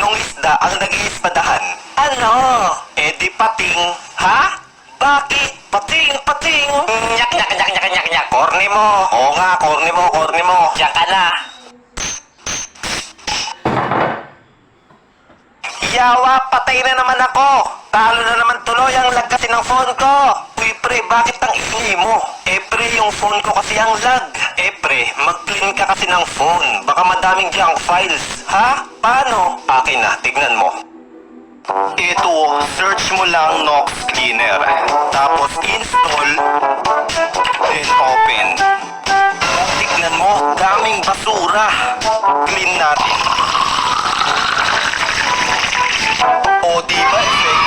Anong isda ang nag-iispadahan? Ano? Eh di pating. Ha? Bakit? Pating, pating. Nyak, nyak, nyak, nyak, nyak, nyak. Korni mo. Oo nga, korni mo, korni mo. Diyan ka na. Yawa, patay na naman ako. Talo na naman tuloy ang lag kasi ng phone ko. Uy pre, bakit ang ingay mo? Eh pre, yung phone ko kasi ang lag. Eh pre, mag-clean ka kasi ng phone. Baka madaming junk files. Ha? Paano? Akin na, tignan mo. Ito, search mo lang Nox Cleaner. Tapos install, then open. Tignan mo, daming basura. Clean natin. O di ba effective?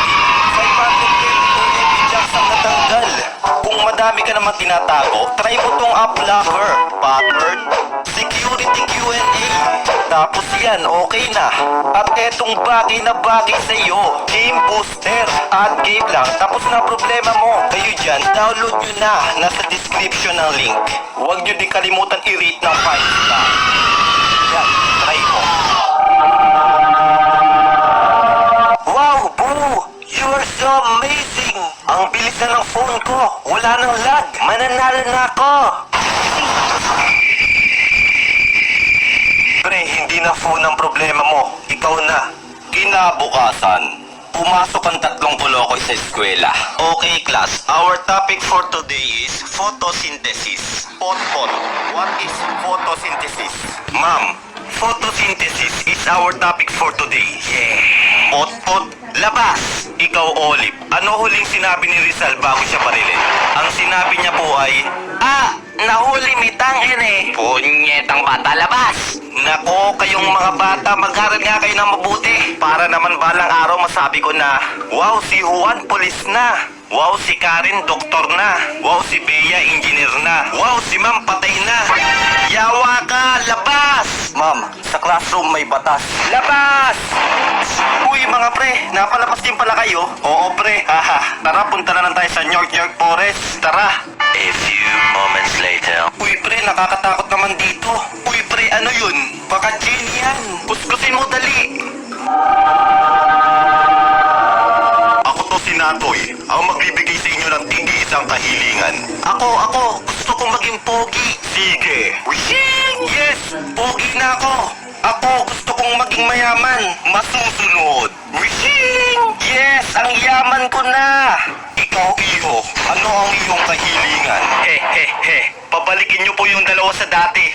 522 MB jacks ang natanggal. Kung madami ka naman tinatago, try mo tong app locker. Password, security Q&A. Tapos yan, okay na. At etong bagay na bagay sa iyo, game booster. Add game lang, tapos na problema mo. Kayo dyan, download nyo na. Nasa description ng link. Huwag nyo din kalimutan i-rate ng 5 star. Yan, try mo. Wow, Boo! You are so amazing! Ang bilis na ng phone ko. Wala nang lag. Mananalo na ako. Pre, hindi na phone ang problema mo. Ikaw na. Kinabukasan, pumasok ang tatlong kolokoy sa eskwela. Okay, class. Our topic for today is photosynthesis. Pot. What is photosynthesis? Ma'am, photosynthesis is our topic for today. Yeah. Pot. Labas! Ikaw, Olive. Ano huling sinabi ni Rizal bago siya barilin? Ang sinabi niya po ay, nahuli mitang eh. Punyetang bata, labas! Nako, kayong mga bata, mag-aral nga kayo ng mabuti. Para naman balang araw masabi ko na, wow, si Juan, polis na. Wow, si Karen, doktor na. Wow, si Bea, engineer na. Wow, si Ma'am, patay na. Yawa ka, labas! Ma'am, sa classroom may batas. Labas! Uy, mga pre, napalabas din pala kayo? Oo, pre. Haha, tara, punta na lang tayo sa York Forest. Tara. A few moments later. Uy, pre, nakakatakot naman dito. Uy, pre, ano yun? Baka genie yan. Kuskusin mo, dali. Ako to si Natoy, ang magbibigay sa inyo ng tig-isang kahilingan. Ako, gusto kong maging pogi. Sige. Wishing! Yes, pogi na ako. Ako, gusto kong maging mayaman. Masusunod. Wishing! Yes, ang yaman ko na. Ikaw, Iho, ano ang iyong kahilingan? Pabalikin niyo po yung dalawa sa dati.